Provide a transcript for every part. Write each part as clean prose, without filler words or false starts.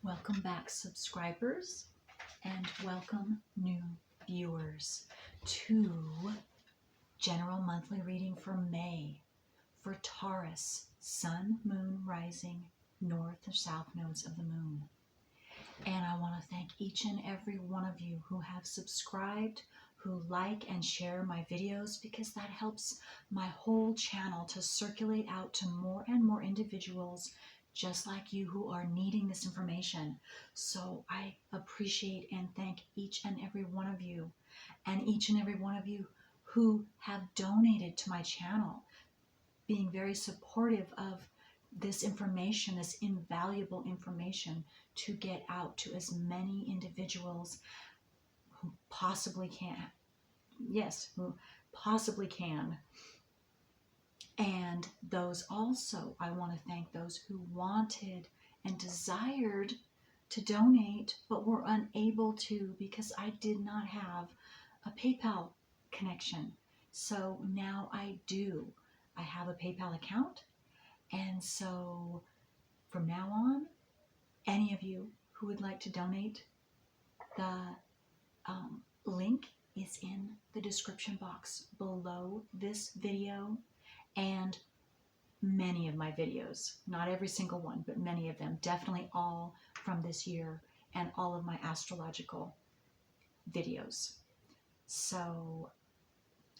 Welcome back, subscribers, and welcome new viewers to general monthly reading for May for Taurus, Sun, Moon, Rising, North or South nodes of the Moon. And I want to thank each and every one of you who have subscribed, who like and share my videos, because that helps my whole channel to circulate out to more and more individuals just like you who are needing this information. So I appreciate and thank each and every one of you, and each and every one of you who have donated to my channel, being very supportive of this information, this invaluable information, to get out to as many individuals who possibly can. Yes, who possibly can. And those also, I want to thank those who wanted and desired to donate, but were unable to because I did not have a PayPal connection. So now I do. I have a PayPal account. And so from now on, any of you who would like to donate, the link is in the description box below this video and many of my videos. Not every single one, but many of them. Definitely all from this year and all of my astrological videos. So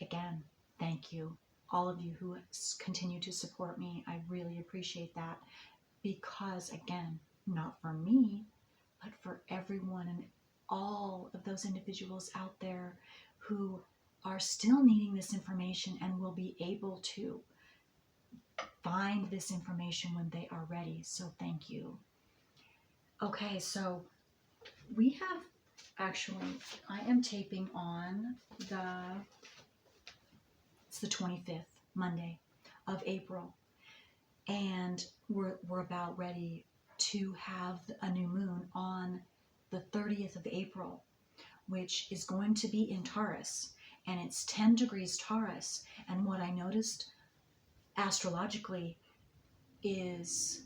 again, thank you. All of you who continue to support me, I really appreciate that, because again, not for me, but for everyone and all of those individuals out there who are still needing this information and will be able to find this information when they are ready. So thank you. Okay, so we have actually, I am taping on it's the 25th, Monday of April. And we're about ready to have a new moon on the 30th of April, which is going to be in Taurus. And it's 10 degrees Taurus. And what I noticed astrologically is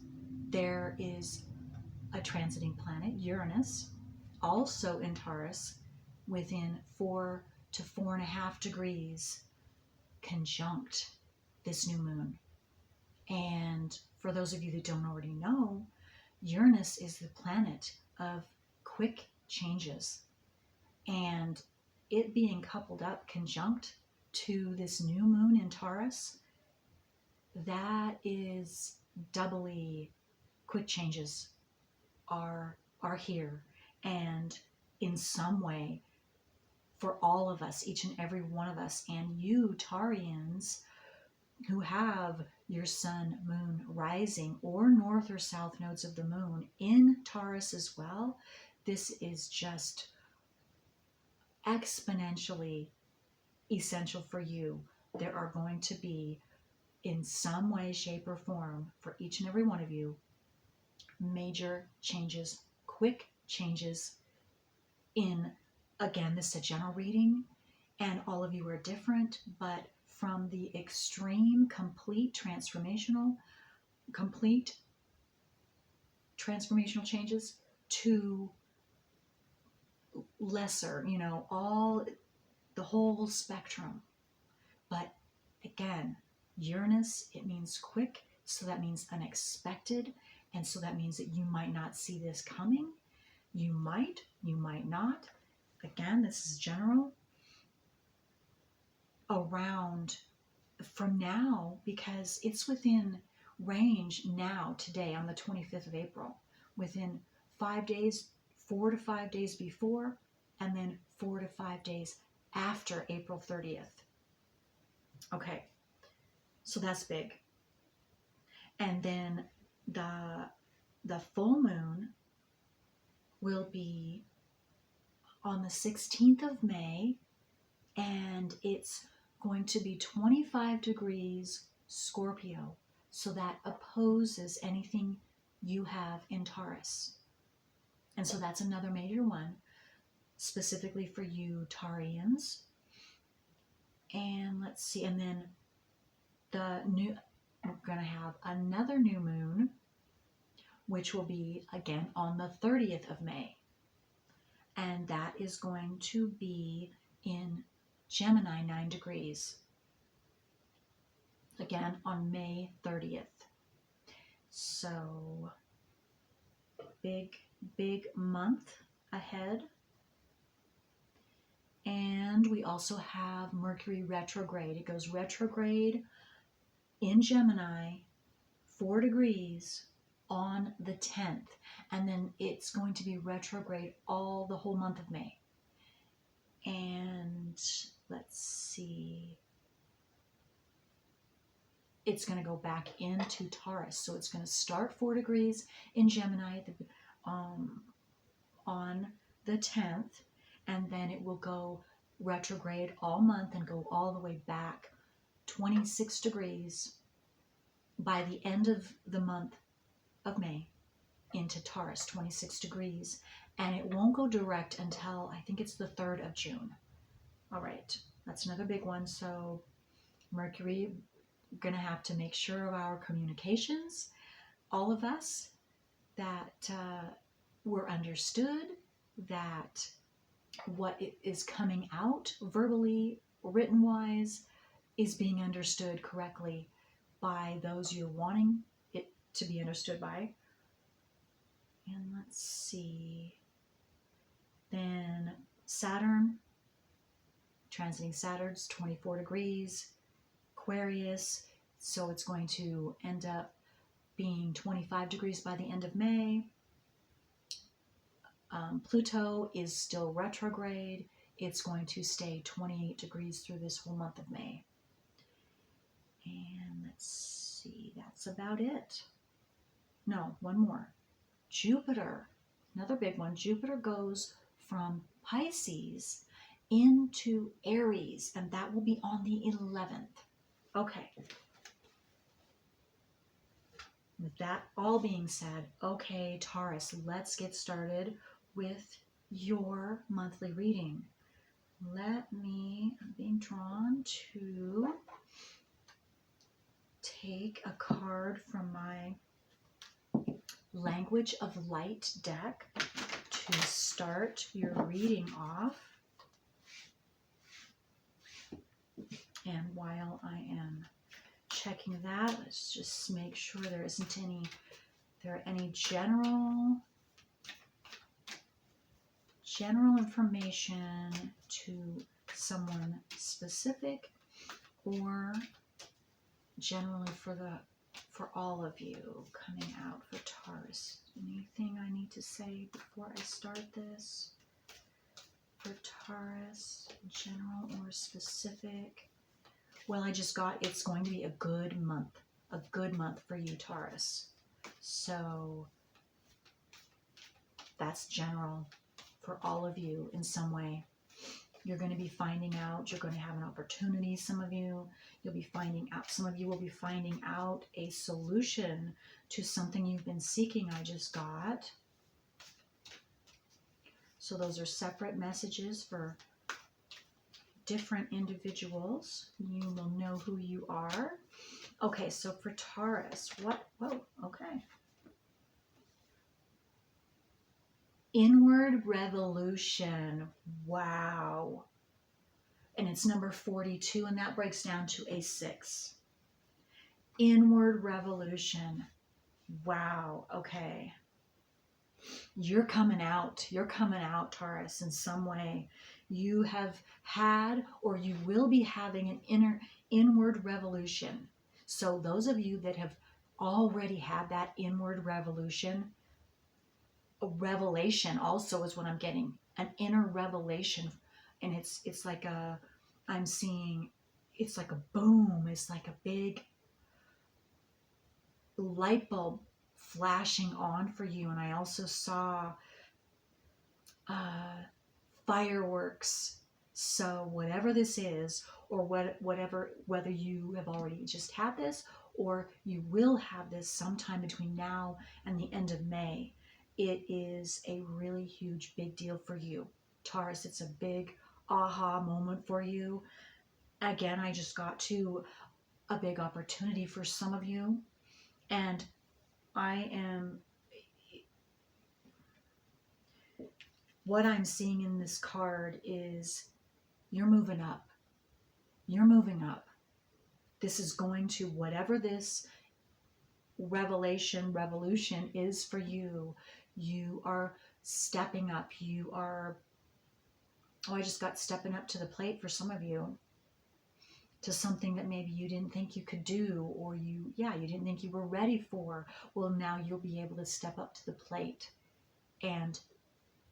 there is a transiting planet, Uranus, also in Taurus, within 4 to 4.5 degrees conjunct this new moon. And for those of you that don't already know, Uranus is the planet of quick changes. And it being coupled up conjunct to this new moon in Taurus, that is doubly quick changes are here. And in some way, for all of us, each and every one of us, and you Taurians who have your sun, moon, rising, or north or south nodes of the moon in Taurus as well, this is just exponentially essential for you. There are going to be, in some way, shape, or form, for each and every one of you, major changes, quick changes in, again, this is a general reading, and all of you are different, but from the extreme, complete transformational changes to lesser, all the whole spectrum. But again, Uranus, it means quick, so that means unexpected, and so that means that you might not see this coming. You might not. Again, this is general. Around from now, because it's within range now, today on the 25th of April, within 5 days, 4 to 5 days before, and then 4 to 5 days after April 30th. Okay, so that's big. And then the full moon will be on the 16th of May, and it's going to be 25 degrees Scorpio. So that opposes anything you have in Taurus. And so that's another major one, specifically for you Taurians. And let's see, and then we're going to have another new moon, which will be again on the 30th of May. And that is going to be in Gemini, 9 degrees. Again, on May 30th. So, big month ahead. And we also have Mercury retrograde. It goes retrograde in Gemini, 4 degrees on the 10th. And then it's going to be retrograde the whole month of May. And let's see. It's going to go back into Taurus. So it's going to start 4 degrees in Gemini on the 10th. And then it will go retrograde all month and go all the way back 26 degrees by the end of the month of May into Taurus, 26 degrees. And it won't go direct until I think it's the 3rd of June. All right, that's another big one. So Mercury, we're going to have to make sure of our communications, all of us, that we're understood, that what is coming out verbally, written wise, is being understood correctly by those you're wanting it to be understood by. And let's see. Then Saturn, transiting Saturn's 24 degrees, Aquarius. So it's going to end up being 25 degrees by the end of May. Pluto is still retrograde. It's going to stay 28 degrees through this whole month of May. And let's see, that's about it. No, one more. Jupiter, another big one. Jupiter goes from Pisces into Aries, and that will be on the 11th. Okay. With that all being said, okay, Taurus, let's get started with your monthly reading. I'm being drawn to take a card from my Language of Light deck to start your reading off. And while I am checking that, let's just make sure there are any general information to someone specific, or generally for all of you coming out for Taurus. Anything I need to say before I start this? For Taurus, general or specific? Well, I just got, it's going to be a good month for you, Taurus. So that's general for all of you in some way. You're going to be finding out, you're going to have an opportunity. Some of you will be finding out a solution to something you've been seeking. I just got. So those are separate messages for different individuals. You will know who you are. Okay, so for Taurus, okay. Inward revolution. Wow. And it's number 42, and that breaks down to a 6. Inward revolution. Wow. Okay. You're coming out, Taurus, in some way. You have had, or you will be having, an inward revolution. So those of you that have already had that inward revolution, a revelation also is what I'm getting, an inner revelation. And it's like I'm seeing, it's like a boom. It's like a big light bulb flashing on for you. And I also saw fireworks. So whatever this is, or whether you have already just had this, or you will have this sometime between now and the end of May, it is a really huge, big deal for you, Taurus. It's a big aha moment for you. Again, I just got to a big opportunity for some of you, and I am what I'm seeing in this card is you're moving up. You're moving up. This is going to, whatever this revolution is for you, you are stepping up. You are, oh, I just got stepping up to the plate for some of you, to something that maybe you didn't think you could do, or you didn't think you were ready for. Well, now you'll be able to step up to the plate and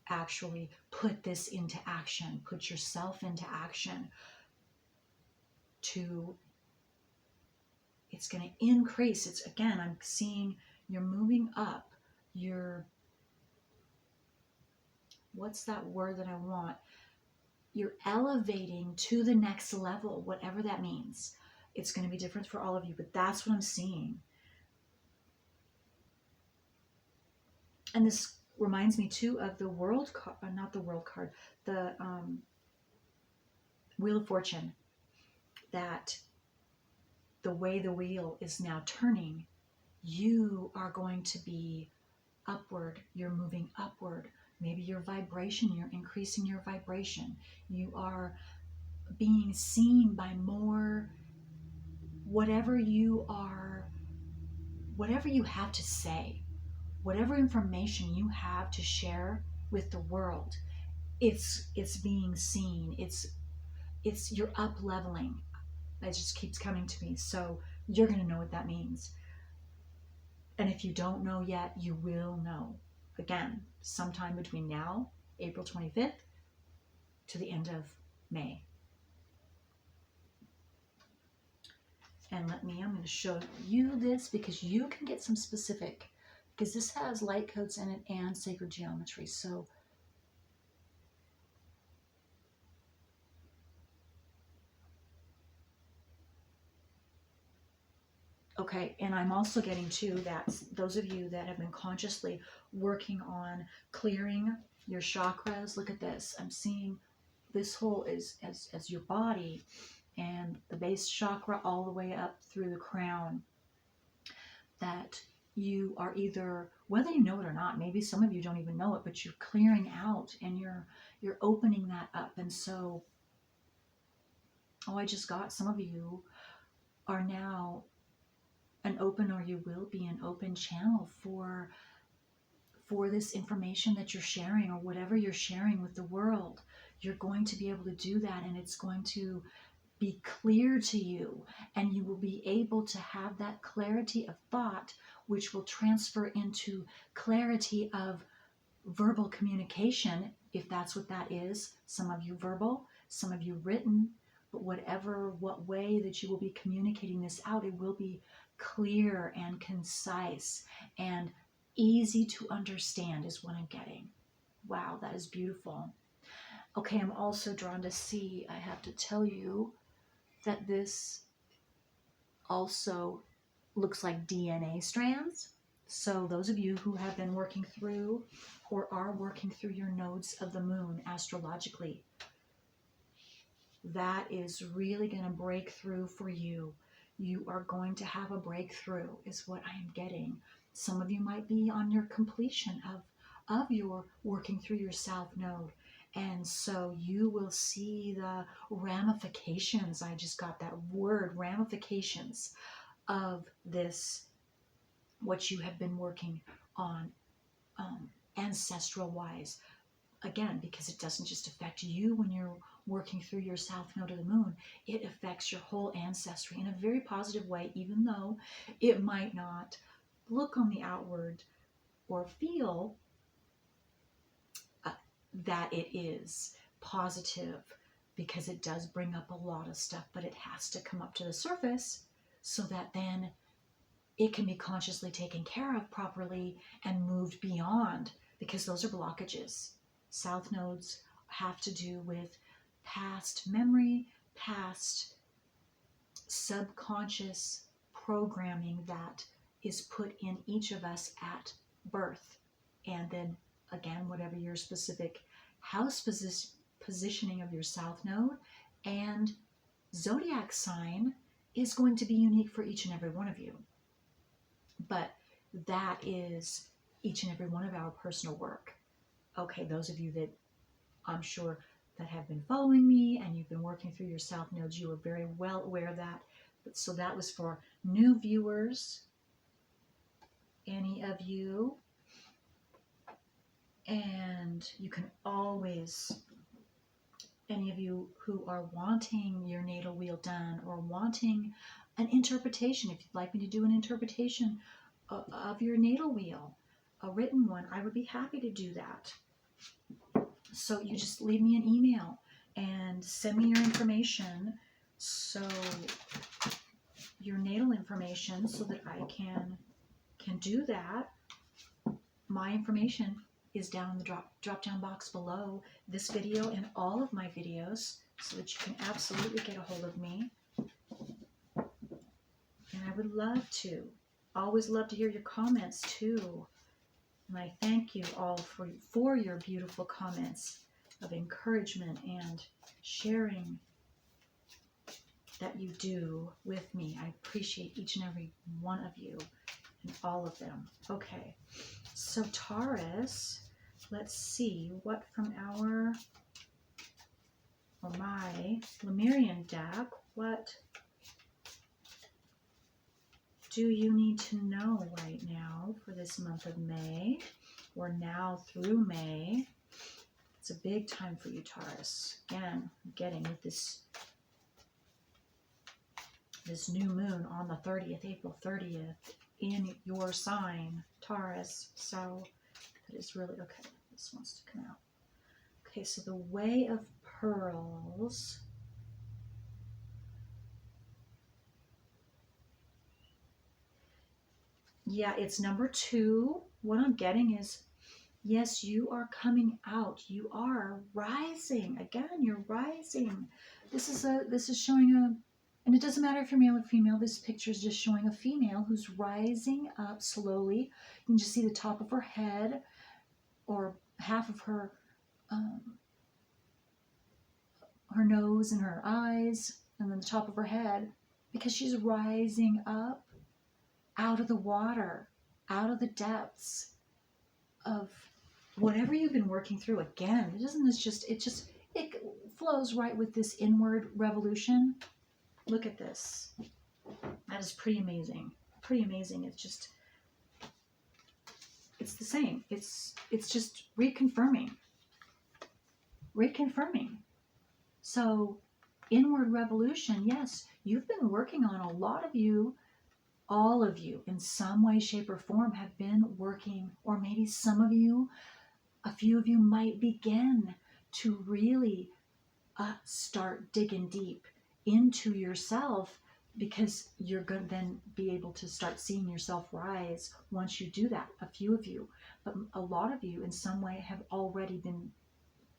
actually put this into action, put yourself into action. It's going to increase. It's, again, I'm seeing you're moving up. What's that word that I want? You're elevating to the next level, whatever that means. It's going to be different for all of you, but that's what I'm seeing. And this reminds me too of the world card, not the world card, the Wheel of Fortune, that the way the wheel is now turning, you are going to be upward. You're moving upward. Maybe your vibration, you're increasing your vibration. You are being seen by more, whatever you have to say, whatever information you have to share with the world, it's being seen. It's you're up leveling. It just keeps coming to me. So you're going to know what that means. And if you don't know yet, you will know. Again, sometime between now, April 25th, to the end of May. And I'm going to show you this because you can get some specific, because this has light codes in it and sacred geometry. So okay, and I'm also getting too that those of you that have been consciously working on clearing your chakras, look at this. I'm seeing this whole is as your body, and the base chakra all the way up through the crown, that you are either, whether you know it or not, maybe some of you don't even know it, but you're clearing out and you're opening that up. And so, I just got some of you are now an open, or you will be an open channel for this information that you're sharing, or whatever you're sharing with the world. You're going to be able to do that, and it's going to be clear to you, and you will be able to have that clarity of thought, which will transfer into clarity of verbal communication, if that's what that is. Some of you verbal, some of you written, but what way that you will be communicating this out, it will be clear and concise and easy to understand is what I'm getting. Wow, that is beautiful. Okay, I'm also drawn to see, I have to tell you that this also looks like DNA strands. So those of you who have been working through or are working through your nodes of the moon astrologically, that is really going to break through for you. You are going to have a breakthrough is what I am getting. Some of you might be on your completion of your working through your south node. And so you will see the ramifications. I just got that word, ramifications of this, what you have been working on ancestral wise. Again, because it doesn't just affect you when you're working through your south node of the moon, it affects your whole ancestry in a very positive way, even though it might not look on the outward or feel that it is positive, because it does bring up a lot of stuff, but it has to come up to the surface so that then it can be consciously taken care of properly and moved beyond, because those are blockages. South nodes have to do with past memory, past subconscious programming that is put in each of us at birth. And then again, whatever your specific house positioning of your south node and zodiac sign is going to be unique for each and every one of you. But that is each and every one of our personal work. Okay, those of you that I'm sure that have been following me and you've been working through your South nodes, you are very well aware of that. So that was for new viewers, any of you. And you can always, any of you who are wanting your natal wheel done or wanting an interpretation, if you'd like me to do an interpretation of your natal wheel, a written one, I would be happy to do that. So you just leave me an email and send me your information, so your natal information, so that I can do that. My information is down in the drop down box below this video and all of my videos, so that you can absolutely get a hold of me. And I would love to, always love to hear your comments too. And I thank you all for your beautiful comments of encouragement and sharing that you do with me. I appreciate each and every one of you and all of them. Okay, so Taurus, let's see what from our, or my Lemurian deck, what do you need to know right now for this month of May, or now through May? It's a big time for you, Taurus. Again, I'm getting with this new moon on the 30th, April 30th, in your sign, Taurus. So that is really, okay, this wants to come out. Okay, so the Way of Pearls. Yeah, it's number 2. What I'm getting is, yes, you are coming out. You are rising. Again, you're rising. This is showing a, and it doesn't matter if you're male or female. This picture is just showing a female who's rising up slowly. You can just see the top of her head, or half of her her nose and her eyes, and then the top of her head, because she's rising up out of the water, out of the depths of whatever you've been working through. Again, it flows right with this inward revolution. Look at this. That is pretty amazing. Pretty amazing. It's the same. It's just reconfirming. So inward revolution, yes, you've been working on, a lot of you, all of you, in some way, shape, or form have been working, or maybe some of you, a few of you might begin to really start digging deep into yourself, because you're going to then be able to start seeing yourself rise once you do that. A few of you, but a lot of you in some way have already been,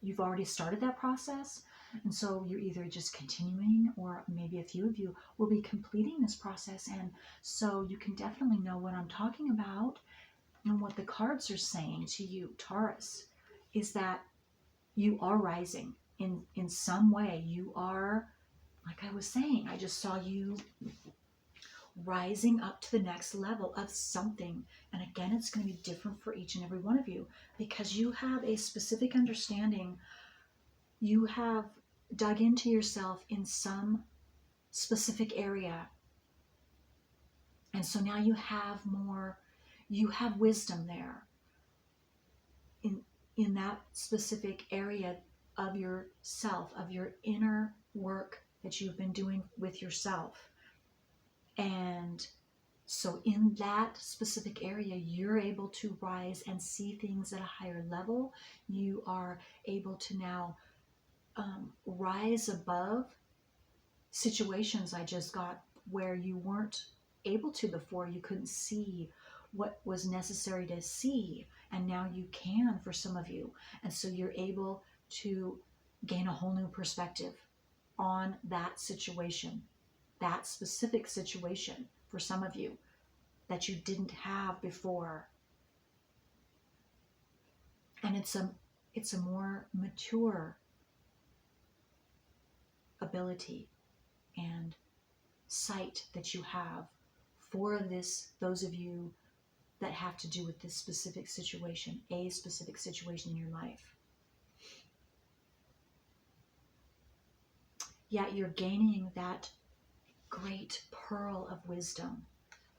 you've already started that process. And so you're either just continuing, or maybe a few of you will be completing this process. And so you can definitely know what I'm talking about. And what the cards are saying to you, Taurus, is that you are rising in some way. You are, like I was saying, I just saw you rising up to the next level of something. And again, it's going to be different for each and every one of you, because you have a specific understanding. You have dug into yourself in some specific area. And so now you have more, you have wisdom there in that specific area of yourself, of your inner work that you've been doing with yourself. And so in that specific area, you're able to rise and see things at a higher level. You are able to now rise above situations I just got where you weren't able to before. You couldn't see what was necessary to see, and now you can for some of you. And so you're able to gain a whole new perspective on that situation, that specific situation for some of you that you didn't have before. And it's a more mature ability and sight that you have for this, those of you that have to do with this specific situation, a specific situation in your life. Yet you're gaining that great pearl of wisdom.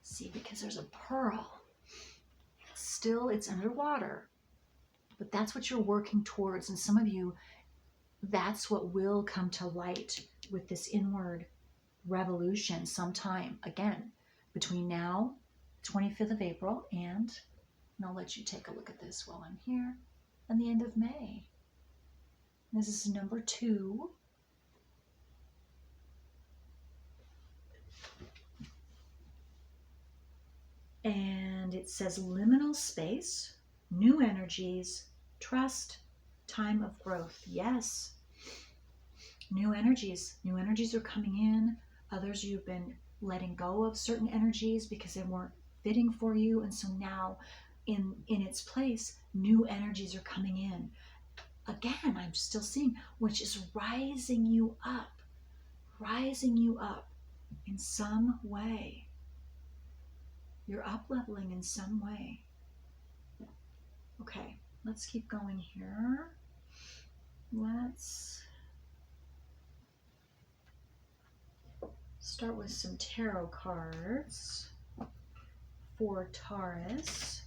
See, because there's a pearl. Still, it's underwater. But that's what you're working towards. And some of you, that's what will come to light with this inward revolution sometime, again, between now, 25th of April, and I'll let you take a look at this while I'm here, and the end of May. This is number 2. And it says liminal space, new energies, trust, time of growth. Yes. New energies are coming in. Others you've been letting go of certain energies because they weren't fitting for you. And so now in its place, new energies are coming in. Again, I'm still seeing, which is rising you up in some way. You're up leveling in some way. Okay, let's keep going here. Let's start with some tarot cards for Taurus,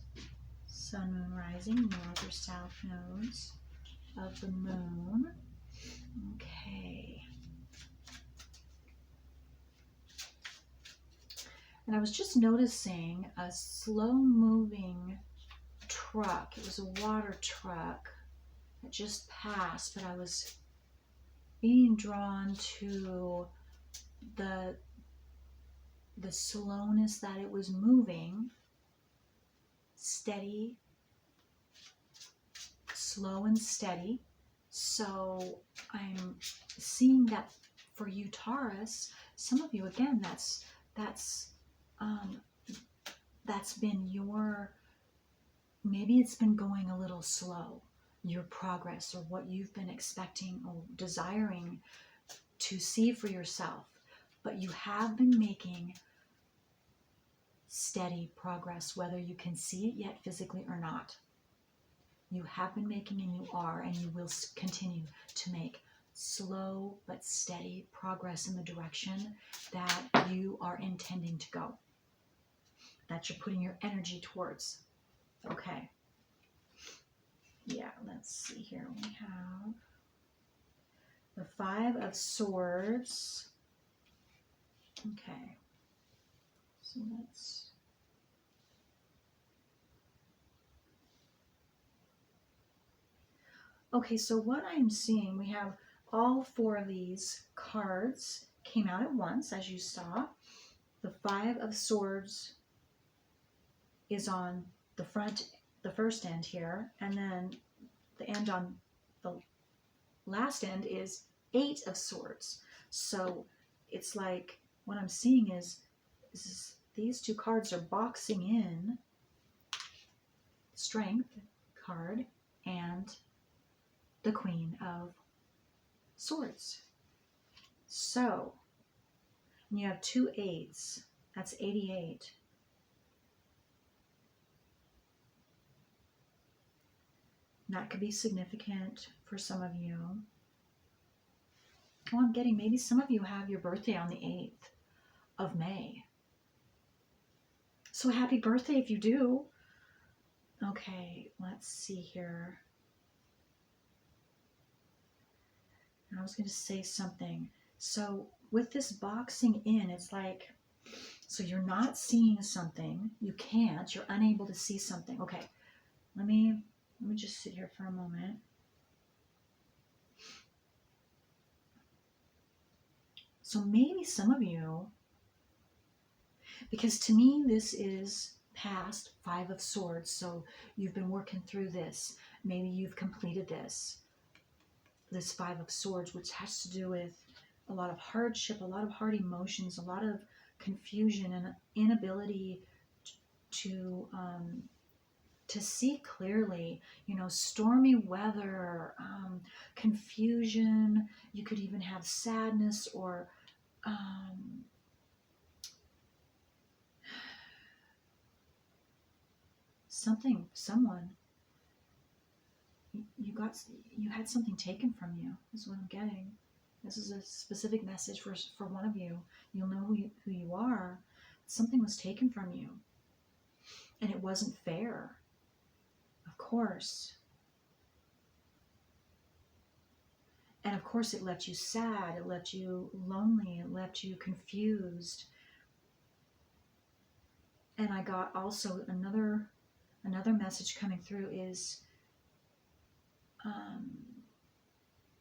Sun, Moon, Rising, North or South nodes of the Moon. Okay. And I was just noticing a slow-moving truck. It was a water truck that just passed, but I was being drawn to the slowness that it was moving. Steady, slow and steady. So I'm seeing that for you, Taurus. Some of you, again, that's been your, maybe it's been going a little slow, your progress or what you've been expecting or desiring to see for yourself, but you have been making steady progress, whether you can see it yet physically or not. You have been making, and you are, and you will continue to make slow but steady progress in the direction that you are intending to go, that you're putting your energy towards. Okay. Yeah, let's see here. We have the 5 of Swords. Okay. So let's... Okay, so what I'm seeing, we have all 4 of these cards came out at once, as you saw. The 5 of Swords is on the front, the first end here, and then the end on the last end is 8 of Swords. So it's like what I'm seeing is these 2 cards are boxing in Strength card and the Queen of Swords. So and you have 2 8s. That's 88. That could be significant for some of you. Oh, I'm getting maybe some of you have your birthday on the 8th of May. So happy birthday if you do. Okay, let's see here. I was going to say something. So with this boxing in, it's like, so you're not seeing something. You can't. You're unable to see something. Okay, let me just sit here for a moment. So maybe some of you, because to me this is past 5 of Swords, so you've been working through this. Maybe you've completed this 5 of Swords, which has to do with a lot of hardship, a lot of hard emotions, a lot of confusion and inability to see clearly, you know, stormy weather, confusion. You could even have sadness or someone, you had something taken from you, is what I'm getting. This is a specific message for one of you. You'll know who you are. Something was taken from you. And it wasn't fair. Of course. And of course it left you sad. It left you lonely. It left you confused. And I got also another message coming through is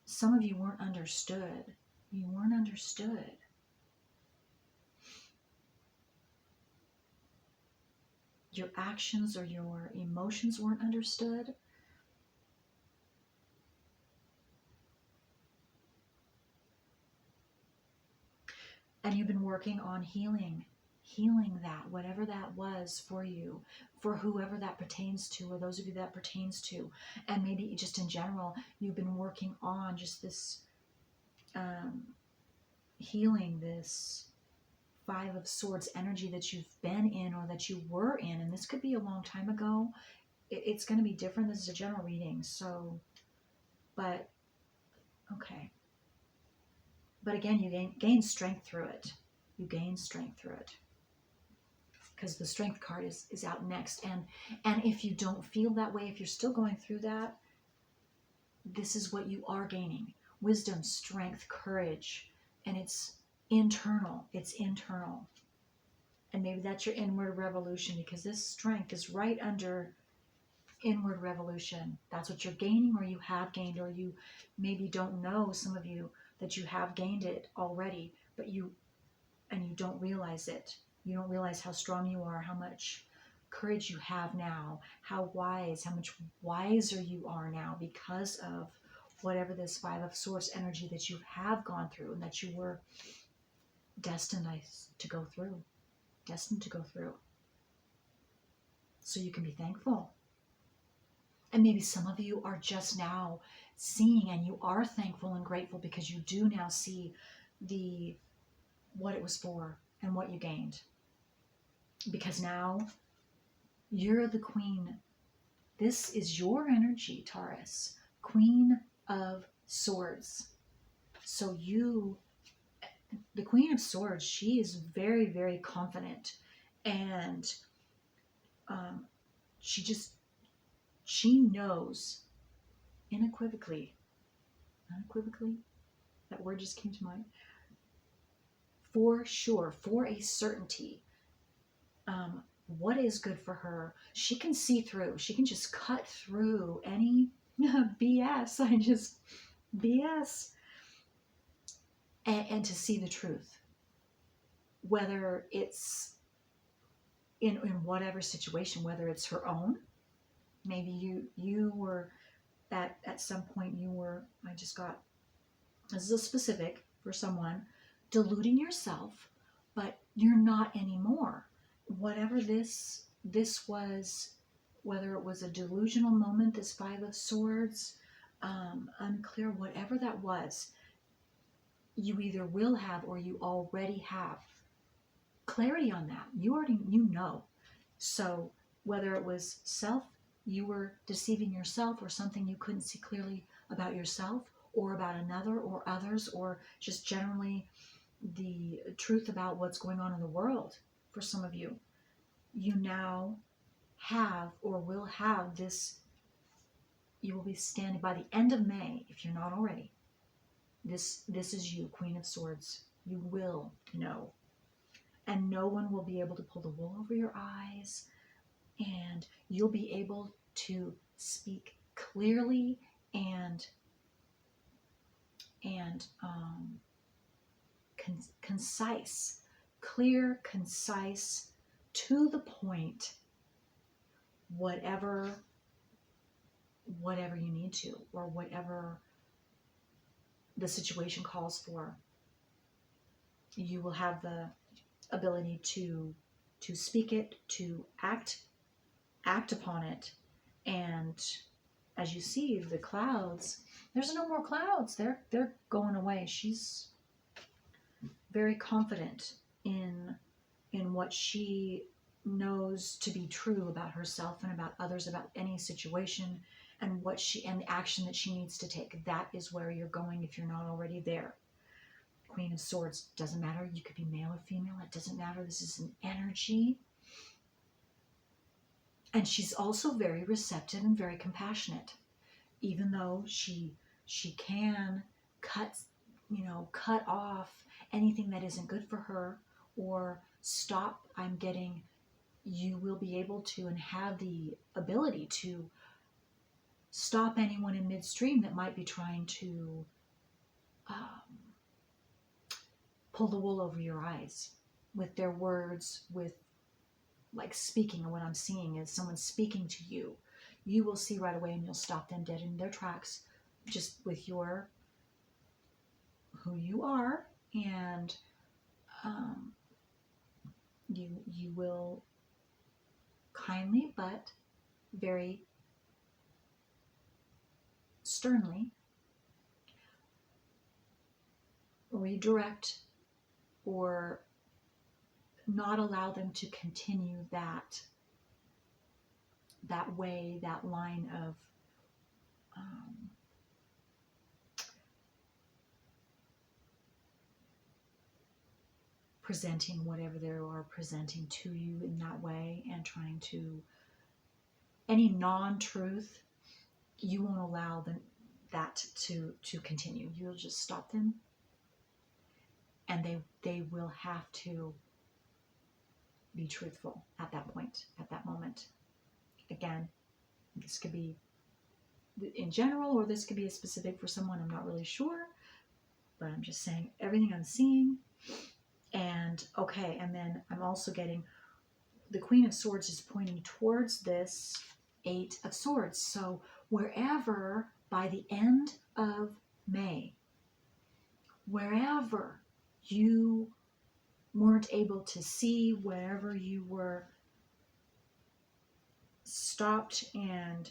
some of you weren't understood. You weren't understood. Your actions or your emotions weren't understood. And you've been working on healing that, whatever that was for you, for whoever that pertains to, or those of you that pertains to. And maybe just in general, you've been working on just this healing, this Five of Swords energy that you've been in or that you were in. And this could be a long time ago. It's going to be different. This is a general reading. So, but, okay. But again, you gain strength through it. You gain strength through it. Because the strength card is out next. And if you don't feel that way, if you're still going through that, this is what you are gaining. Wisdom, strength, courage. And it's internal. It's internal. And maybe that's your inward revolution, because this strength is right under inward revolution. That's what you're gaining, or you have gained, or you maybe don't know, some of you, that you have gained it already, but you don't realize it. You don't realize how strong you are, how much courage you have now, how much wiser you are now because of whatever this Five of Swords energy that you have gone through and that you were destined to go through. So you can be thankful. And maybe some of you are just now seeing, and you are thankful and grateful because you do now see what it was for and what you gained. Because now you're the queen. This is your energy, Taurus. Queen of Swords. So the Queen of Swords, she is very, very confident. And she knows unequivocally, that word just came to mind, for sure, for a certainty, what is good for her. She can see through. She can just cut through any BS. BS. And to see the truth. Whether it's in whatever situation, whether it's her own. Maybe you were at some point this is a specific for someone, deluding yourself, but you're not anymore. Whatever this was, whether it was a delusional moment, this Five of Swords, unclear, whatever that was, you either will have or you already have clarity on that. You know. So whether it was you were deceiving yourself, or something you couldn't see clearly about yourself or about another or others, or just generally the truth about what's going on in the world, for some of you, you now have or will have this. You will be standing by the end of May, if you're not already. This is you, Queen of Swords. You will know. And no one will be able to pull the wool over your eyes. And you'll be able to speak clearly and concise. Clear, concise, to the point, whatever you need to, or whatever the situation calls for. You will have the ability to speak it, to act upon it. And as you see, the clouds, there's no more clouds. They're going away. She's very confident in what she knows to be true about herself and about others, about any situation, and the action that she needs to take. That is where you're going if you're not already there. Queen of Swords, doesn't matter. You could be male or female. It doesn't matter. This is an energy. And she's also very receptive and very compassionate, even though she can cut off anything that isn't good for her, or stop. You will be able to and have the ability to stop anyone in midstream that might be trying to pull the wool over your eyes with their words, with like speaking. And what I'm seeing is someone speaking to you. You will see right away and you'll stop them dead in their tracks, just with who you are. And you will kindly but very sternly redirect or not allow them to continue that way, that line of presenting whatever they are presenting to you in that way, and trying to, any non-truth, you won't allow that to continue. You'll just stop them, and they will have to be truthful at that point, at that moment. Again, this could be in general, or this could be a specific for someone. I'm not really sure, but I'm just saying everything I'm seeing. And okay, and then I'm also getting the Queen of Swords is pointing towards this Eight of Swords. So wherever, by the end of May, wherever you weren't able to see, wherever you were stopped and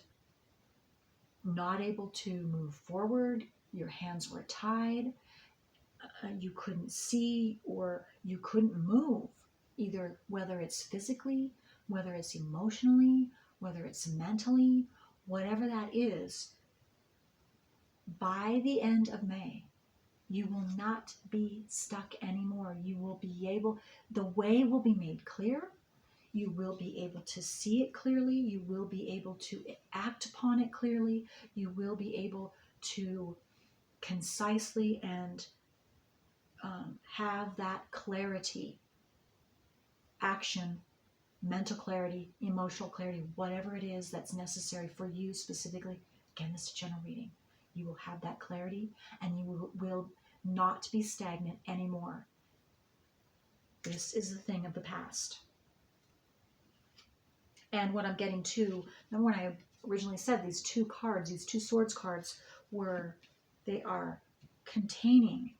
not able to move forward, your hands were tied, you couldn't see, or you couldn't move, either whether it's physically, whether it's emotionally, whether it's mentally, whatever that is, by the end of May, you will not be stuck anymore. You will be able, the way will be made clear. You will be able to see it clearly. You will be able to act upon it clearly. You will be able to concisely and have that clarity, action, mental clarity, emotional clarity, whatever it is that's necessary for you specifically. Again, this is a general reading. You will have that clarity, and you will not be stagnant anymore. This is a thing of the past. And what I'm getting to, remember when I originally said these two cards, these two swords cards, they are containing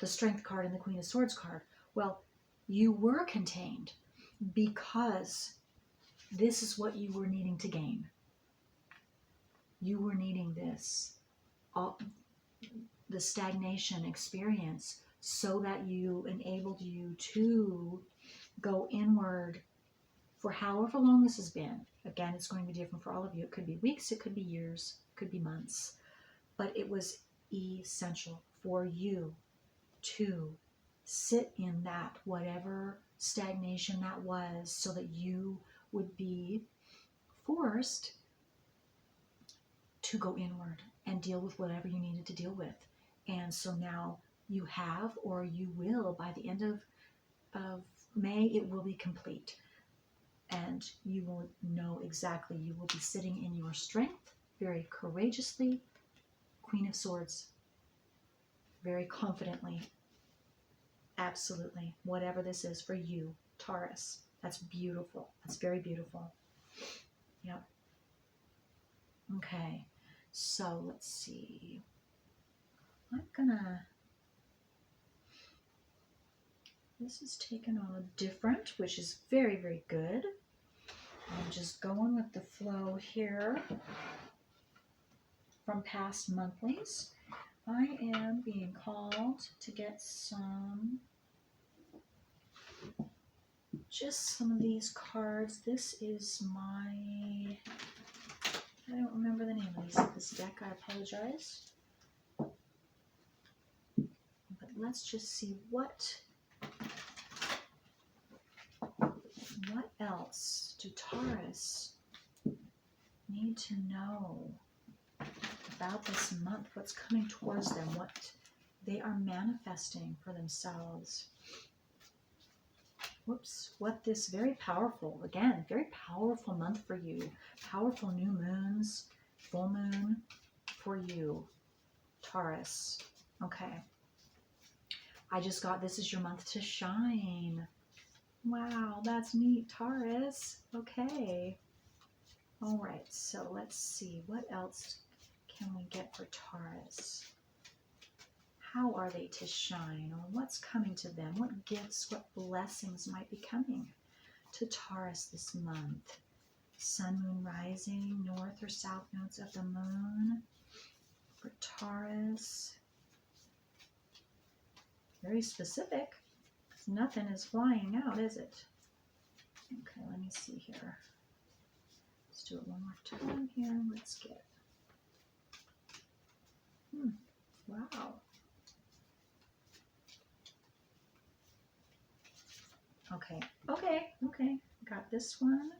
the Strength card and the Queen of Swords card. Well, you were contained because this is what you were needing to gain. You were needing this, the stagnation experience, so that enabled you to go inward for however long this has been. Again, it's going to be different for all of you. It could be weeks, it could be years, it could be months. But it was essential for you to sit in that, whatever stagnation that was, so that you would be forced to go inward and deal with whatever you needed to deal with. And so now you have, or you will, by the end of May, it will be complete. And you will know exactly, you will be sitting in your strength very courageously, Queen of Swords, very confidently. Absolutely. Whatever this is for you, Taurus. That's beautiful. That's very beautiful. Yep. Okay. So let's see. This is taken on a different, which is very, very good. I'm just going with the flow here from past monthlies. I am being called to get some just some of these cards. This is my, I don't remember the name of this deck, I apologize. But let's just see what else do Taurus need to know about this month, what's coming towards them, what they are manifesting for themselves. Whoops, what this very powerful, again, very powerful month for you. Powerful new moons, full moon for you, Taurus. Okay. I just got, this is your month to shine. Wow, that's neat, Taurus. Okay. All right, so let's see. What else can we get for Taurus? How are they to shine? Or what's coming to them? What gifts, what blessings might be coming to Taurus this month? Sun, moon, rising, north or south nodes of the moon for Taurus. Very specific, because nothing is flying out, is it? Okay, let me see here. Let's do it one more time here. Let's get, wow. Okay. Got this one.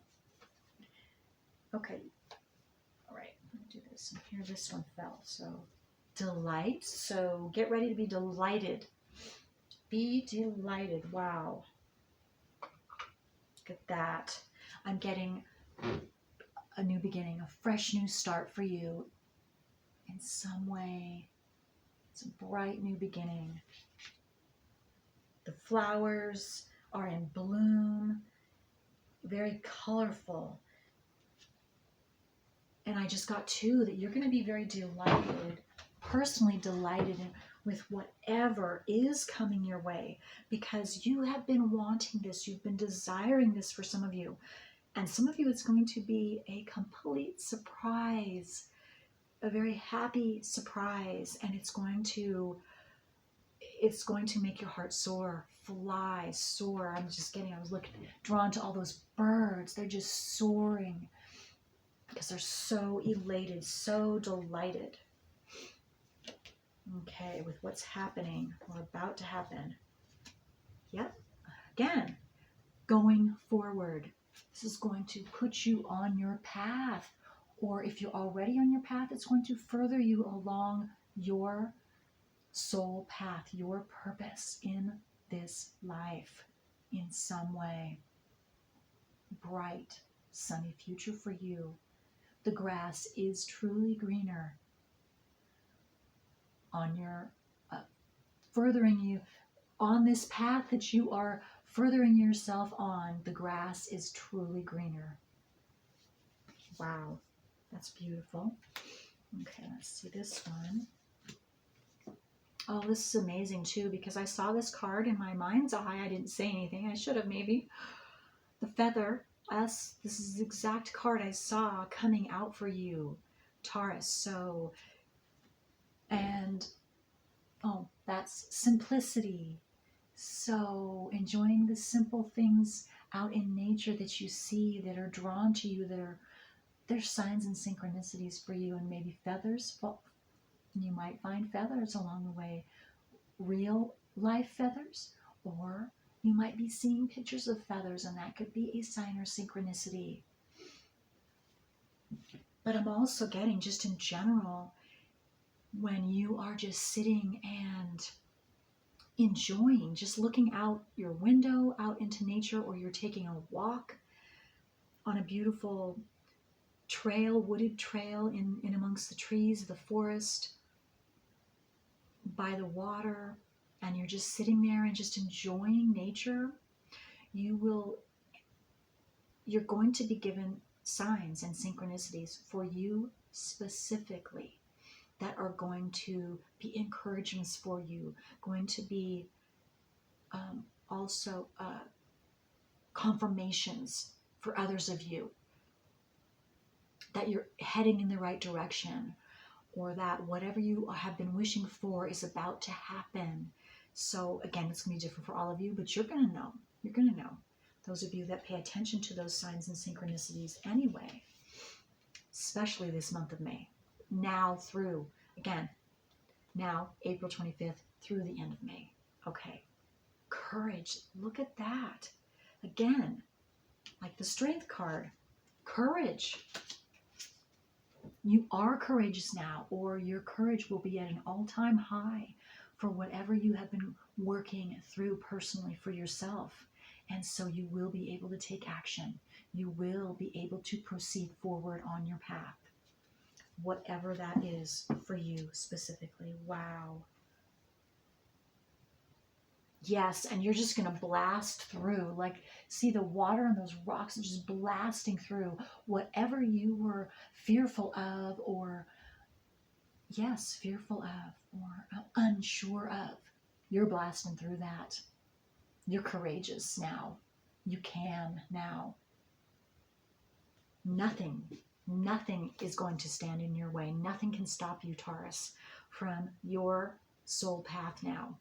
Okay. All right, let me do this. And here, this one fell. So, delight. So, get ready to be delighted. Be delighted. Wow. Look at that. I'm getting a new beginning, a fresh new start for you in some way. It's a bright new beginning. The flowers are in bloom, very colorful. And I just got too that you're going to be very delighted, personally delighted with whatever is coming your way, because you have been wanting this, you've been desiring this for some of you. And some of you, it's going to be a complete surprise, a very happy surprise, and it's going to make your heart soar, fly, soar. I was drawn to all those birds. They're just soaring because they're so elated, so delighted. Okay, with what's happening or about to happen. Yep, again, going forward. This is going to put you on your path. Or if you're already on your path, it's going to further you along your soul path, your purpose in this life in some way. Bright, sunny future for you. The grass is truly greener on your furthering you on this path that you are furthering yourself on. The grass is truly greener. Wow, that's beautiful. Okay, let's see this one. Oh, this is amazing too, because I saw this card in my mind's eye. I didn't say anything. I should have maybe. The feather. This is the exact card I saw coming out for you, Taurus. So, and oh, that's simplicity. So enjoying the simple things out in nature that you see, that are drawn to you, they're signs and synchronicities for you, and maybe feathers. You might find feathers along the way, real life feathers, or you might be seeing pictures of feathers, and that could be a sign or synchronicity. But I'm also getting, just in general, when you are just sitting and enjoying, just looking out your window, out into nature, or you're taking a walk on a beautiful trail, wooded trail in amongst the trees of the forest, by the water, and you're just sitting there and just enjoying nature, you're going to be given signs and synchronicities for you specifically that are going to be encouragements for you, going to be also confirmations for others of you that you're heading in the right direction, or that whatever you have been wishing for is about to happen. So again, it's going to be different for all of you, but you're going to know. You're going to know. Those of you that pay attention to those signs and synchronicities anyway, especially this month of May, now through, again, now April 25th through the end of May. Okay. Courage. Look at that. Again, like the Strength card. Courage. You are courageous now, or your courage will be at an all-time high for whatever you have been working through personally for yourself. And so you will be able to take action. You will be able to proceed forward on your path, whatever that is for you specifically. Wow. Yes, and you're just going to blast through, like, see the water and those rocks just blasting through whatever you were fearful of, or, yes, fearful of, or unsure of. You're blasting through that. You're courageous now. You can now. Nothing is going to stand in your way. Nothing can stop you, Taurus, from your soul path now.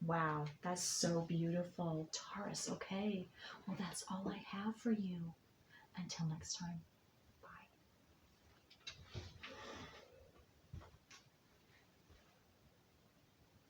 Wow, that's so beautiful. Taurus, okay. Well, that's all I have for you. Until next time.